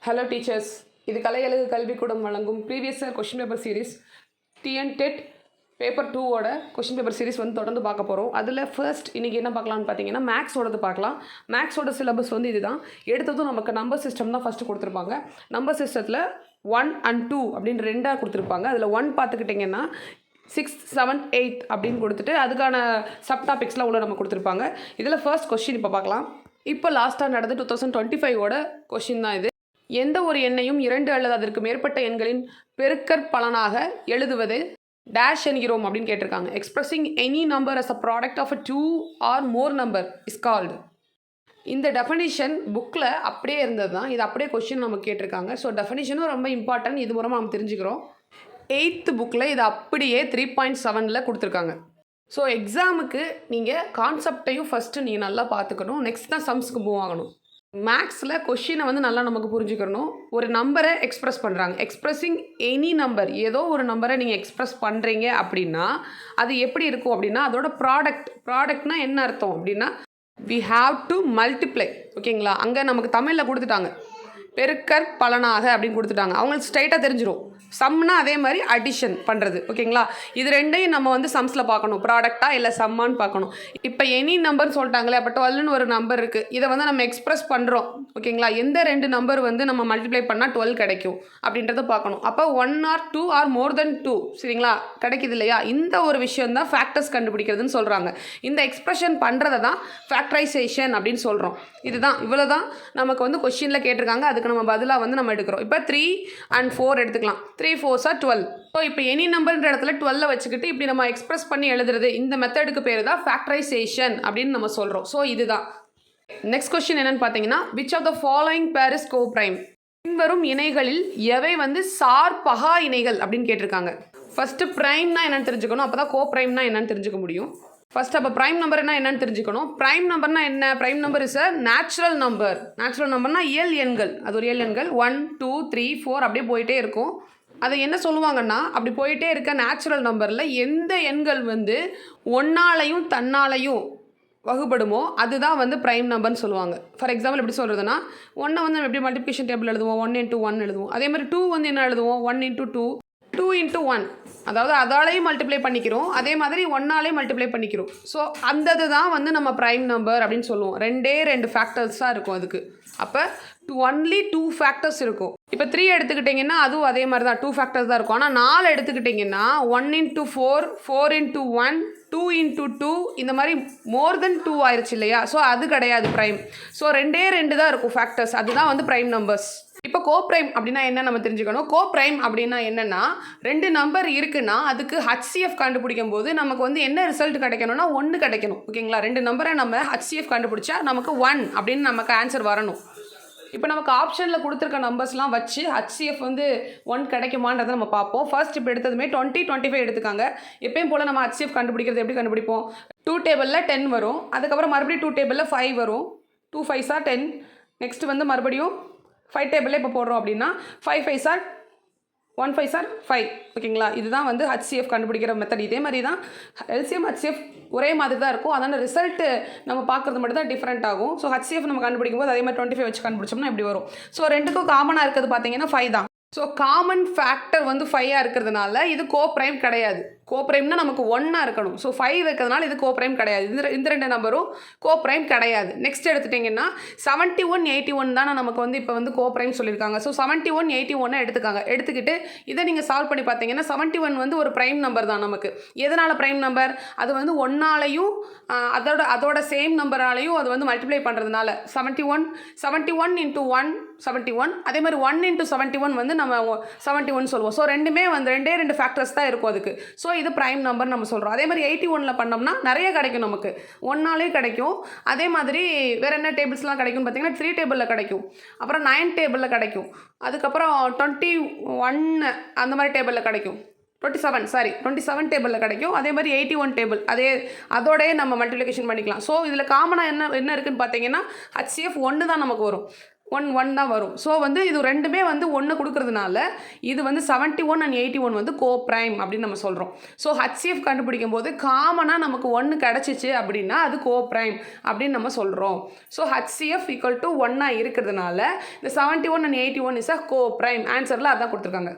Hello teachers, இது கலையழகு கல்விக்கூடம் வழங்கும் previous year question paper series TN TET paper 2ஓட கொஷின் பேப்பர் சீரிஸ் வந்து தொடர்ந்து பார்க்க போகிறோம். அதில் ஃபர்ஸ்ட் இன்றைக்கி என்ன பார்க்கலான்னு பார்த்தீங்கன்னா மேக்ஸோடது பார்க்கலாம். மேக்ஸோட சிலபஸ் வந்து இதுதான். எடுத்ததும் நமக்கு நம்பர் சிஸ்டம் தான் ஃபஸ்ட்டு கொடுத்துருப்பாங்க. நம்பர் சிஸ்டத்தில் 1 and 2 அப்படின்னு ரெண்டாக கொடுத்துருப்பாங்க. அதில் 1 பார்த்துக்கிட்டிங்கன்னா 6, 7, 8 அப்படின்னு கொடுத்துட்டு அதுக்கான சப் டாபிக்ஸ்லாம் உள்ள நம்ம கொடுத்துருப்பாங்க. இதில் ஃபர்ஸ்ட் கொஷின் இப்போ பார்க்கலாம். இப்போ லாஸ்ட்டாக நடந்து 2025ஓட கொஷின் தான் இது. எந்த ஒரு எண்ணையும் 2 அல்லது அதற்கு மேற்பட்ட எண்களின் பெருக்கற் பலனாக எழுதுவது டேஷ் என்கிறோம் அப்படின்னு கேட்டிருக்காங்க. Expressing any number as a product of a 2 or more number is called. இந்த டெஃபனிஷன் புக்கில் அப்படியே இருந்தது தான். இது அப்படியே கொஷின் நமக்கு கேட்டிருக்காங்க. ஸோ டெஃபனிஷனும் ரொம்ப இம்பார்ட்டன்ட். இது மூலமாக நம்ம தெரிஞ்சுக்கிறோம். 8th புக்கில் இது அப்படியே 3.7 கொடுத்துருக்காங்க. ஸோ எக்ஸாமுக்கு நீங்கள் கான்செப்டையும் ஃபஸ்ட்டு நீங்கள் நல்லா பார்த்துக்கணும். நெக்ஸ்ட் தான் சம்ஸ்க்கு மூவ் ஆகணும். மேக்ஸில் கொஷினை வந்து நல்லா நமக்கு புரிஞ்சுக்கணும். ஒரு நம்பரை எக்ஸ்ப்ரெஸ் பண்ணுறாங்க. எக்ஸ்ப்ரெஸிங் எனி நம்பர், ஏதோ ஒரு நம்பரை நீங்கள் எக்ஸ்ப்ரெஸ் பண்ணுறீங்க அப்படின்னா அது எப்படி இருக்கும் அப்படின்னா அதோட ப்ராடக்ட்னா என்ன அர்த்தம் அப்படின்னா வி ஹாவ் டு மல்டிப்ளை. ஓகேங்களா? அங்கே நமக்கு தமிழில் கொடுத்துட்டாங்க பெருக்கற் பலனாக அப்படின்னு கொடுத்துட்டாங்க. அவங்களுக்கு ஸ்ட்ரைட்டாக தெரிஞ்சிடும். சம்னா அதே மாதிரி அடிஷன் பண்ணுறது. ஓகேங்களா? இது ரெண்டையும் நம்ம வந்து சம்ஸில் பார்க்கணும். ப்ராடக்டா இல்லை சம்மான்னு பார்க்கணும். இப்போ எனி நம்பர்னு சொல்லிட்டாங்களே, அப்போ 12ன்னு ஒரு நம்பர் இருக்குது. இதை வந்து நம்ம எக்ஸ்ப்ரெஸ் பண்ணுறோம். ஓகேங்களா? எந்த 2 நம்பர் வந்து நம்ம மல்டிப்ளை பண்ணால் 12 கிடைக்கும் அப்படின்றத பார்க்கணும். அப்போ 1 or 2 or more than 2 சரிங்களா கிடைக்குது இல்லையா? இந்த ஒரு விஷயம் தான் ஃபேக்டர்ஸ் கண்டுபிடிக்கிறதுன்னு சொல்கிறாங்க. இந்த எக்ஸ்ப்ரெஷன் பண்ணுறதை தான் ஃபேக்டரைசேஷன் அப்படின்னு சொல்கிறோம். இதுதான் இவ்வளோ தான் நமக்கு வந்து கொஷினில் கேட்டிருக்காங்க. அதுக்கு நம்ம பதிலாக வந்து நம்ம எடுக்கிறோம். இப்போ 3 and 4 எடுத்துக்கலாம். 3 4s are 12. ஸோ இப்போ எனி நம்பர்ன்ற இடத்துல 12 வச்சுக்கிட்டு இப்படி நம்ம எக்ஸ்ப்ரெஸ் பண்ணி எழுதுறது, இந்த மெத்தடுக்கு பேர் தான் ஃபேக்டரைசேஷன் அப்படின்னு நம்ம சொல்கிறோம். ஸோ இதுதான். நெக்ஸ்ட் கொஸ்டின் என்னன்னு பார்த்தீங்கன்னா which of the following pair is coprime? பின்வரும் இணைகளில் எவை வந்து சார்பகா இணைகள் அப்படின்னு கேட்டிருக்காங்க. ஃபஸ்ட்டு ப்ரைம்னா என்னன்னு தெரிஞ்சுக்கணும். அப்போ தான் கோப்ரைம்னா என்னன்னு தெரிஞ்சுக்க முடியும். ஃபஸ்ட் அப்போ ப்ரைம் நம்பர்னா என்னன்னு தெரிஞ்சுக்கணும். ப்ரைம் நம்பர்னா என்ன? Prime number is a natural number. Natural நம்பர்னா இயல் எண்கள். அது ஒரு இயல் எண்கள். 1 2 3 4 அப்படியே போயிட்டே இருக்கும். அதை என்ன சொல்லுவாங்கன்னா அப்படி போயிட்டே இருக்க நேச்சுரல் நம்பரில் எந்த எண்கள் வந்து ஒன்னாலையும் தன்னாலையும் வகுப்படுமோ அதுதான் வந்து ப்ரைம் நம்பர்னு சொல்லுவாங்க. ஃபார் எக்ஸாம்பிள் எப்படி சொல்கிறதுனா 1 வந்து நம்ம எப்படி மல்டிப்ளிகேஷன் டேபிள் எழுதுவோம், 1 into 1 எழுதுவோம். அதே மாதிரி 2 வந்து என்ன எழுதுவோம், 1 into 2, 2 into 1. அதாவது அதாலையும் மல்டிப்ளை பண்ணிக்கிறோம், அதே மாதிரி 1ஆலையும் மல்டிப்ளை பண்ணிக்கிறோம். ஸோ அந்த தான் வந்து நம்ம ப்ரைம் நம்பர் அப்படின்னு சொல்லுவோம். 2 ஃபேக்டர்ஸ் தான் இருக்கும் அதுக்கு. அப்போ ஒன்லி 2 ஃபேக்டர்ஸ் இருக்கும். இப்போ 3 எடுத்துக்கிட்டிங்கன்னா அதுவும் அதே மாதிரி தான் 2 ஃபேக்டர்ஸ் தான் இருக்கும். ஆனால் 4 எடுத்துக்கிட்டிங்கன்னா 1 into 4, 4 into 1, 2 into 2, இந்த மாதிரி மோர் தென் 2 ஆயிடுச்சு இல்லையா? ஸோ அது கிடையாது ப்ரைம். ஸோ 2 தான் இருக்கும் ஃபேக்டர்ஸ். அதுதான் வந்து ப்ரைம் நம்பர்ஸ். இப்போ கோப்ரைம் அப்படின்னா என்ன நம்ம தெரிஞ்சுக்கணும். கோப்ரைம் அப்படின்னா என்னென்னா 2 நம்பர் இருக்குன்னா அதுக்கு HCF கண்டுபிடிக்கும் போது நமக்கு வந்து என்ன ரிசல்ட் கிடைக்கணும்னா 1 கிடைக்கணும். ஓகேங்களா? 2 நம்பரை நம்ம HCF கண்டுபிடிச்சா நமக்கு 1 அப்படின்னு நமக்கு ஆன்சர் வரணும். இப்போ நமக்கு ஆப்ஷனில் கொடுத்துருக்க நம்பர்ஸ்லாம் வச்சு HCF வந்து 1 கிடைக்குமான்றதை நம்ம பார்ப்போம். ஃபர்ஸ்ட் இப்போ எடுத்ததுமே 20 25 எடுத்துக்காங்க. எப்பயும் போல் நம்ம HCF கண்டுபிடிக்கிறது எப்படி கண்டுபிடிப்போம்? 2 டேபிளில் 10 வரும். அதுக்கப்புறம் மறுபடியும் 2 டேபிளில் 5 வரும். 2 5s are 10. நெக்ஸ்ட் வந்து மறுபடியும் 5 டேபிளில் இப்போ போடுறோம் அப்படின்னா 5 5s are 1 5s are 5. ஓகேங்களா? இதுதான் வந்து HCF கண்டுபிடிக்கிற மெத்தட். இதே மாதிரி தான் LCM HCF ஒரே மாதிரி தான் இருக்கும். அதனால் ரிசல்ட்டு நம்ம பார்க்குறது மட்டும் தான் டிஃப்ரெண்ட் ஆகும். ஸோ HCF நம்ம கண்டுபிடிக்கும் போது அதே மாதிரி 25 வச்சு கண்டுபிடிச்சோம்னா இப்படி வரும். ஸோ 2க்கும் காமனாக இருக்கிறது பார்த்தீங்கன்னா 5 தான். ஸோ காமன் ஃபேக்டர் வந்து 5 இருக்கிறதுனால இது கோப்ரைம் கிடையாது. கோப்ரைம்னா நமக்கு 1 இருக்கணும். ஸோ 5 இருக்கிறதுனால இது கோப்ரைம் கிடையாது. இந்த 2 நம்பரும் கோப்ரைம் கிடையாது. நெக்ஸ்ட் எடுத்துட்டிங்கன்னா 71 81 தானே நமக்கு வந்து இப்போ வந்து கோப்ரைம் சொல்லியிருக்காங்க. ஸோ 71 81 எடுத்துக்காங்க. எடுத்துக்கிட்டு இதை நீங்கள் சால்வ் பண்ணி பார்த்தீங்கன்னா 71 வந்து ஒரு ப்ரைம் நம்பர் தான் நமக்கு. எதனால் ப்ரைம் நம்பர்? அது வந்து 1ஆலையும் அதோட சேம் நம்பராலையும் அது வந்து மல்டிப்ளை பண்ணுறதுனால 71 into 1 71. அதே மாதிரி 1 into 71 வந்து நம்ம 71 சொல்லுவோம். ஸோ ரெண்டுமே வந்து 2 ஃபேக்டர்ஸ் தான் இருக்கும் அதுக்கு. ஸோ இது ப்ரைம் நம்பர் நம்ம சொல்கிறோம். அதே மாதிரி 81 பண்ணோம்னா நிறைய கிடைக்கும் நமக்கு. 1ஆலே கிடைக்கும். அதே மாதிரி வேறு என்ன டேபிள்ஸ்லாம் கிடைக்கும்னு பார்த்தீங்கன்னா 3 டேபிளில் கிடைக்கும். அப்புறம் 9 டேபிளில் கிடைக்கும். அதுக்கப்புறம் 21 அந்த மாதிரி டேபிளில் கிடைக்கும். 27 டேபிளில் கிடைக்கும். அதே மாதிரி 81 டேபிள் அதோடய நம்ம மல்டிப்ளிகேஷன் பண்ணிக்கலாம். ஸோ இதில் காமனாக என்ன இருக்குதுன்னு பார்த்தீங்கன்னா HCF 1 தான் நமக்கு வரும். 1 தான் வரும். ஸோ வந்து இது ரெண்டுமே வந்து 1 கொடுக்கறதுனால இது வந்து 71 அண்ட் 81 வந்து கோ ப்ரைம் அப்படின்னு நம்ம சொல்கிறோம். ஸோ HCF கண்டுபிடிக்கும் போது காமனாக நமக்கு 1 கிடச்சிச்சு அப்படின்னா அது கோ ப்ரைம் அப்படின்னு நம்ம சொல்கிறோம். ஸோ HCF ஈக்குவல் டு 1 இருக்கிறதுனால இந்த 71 and 81 is a coprime. ஆன்சரில் அதான் கொடுத்துருக்காங்க.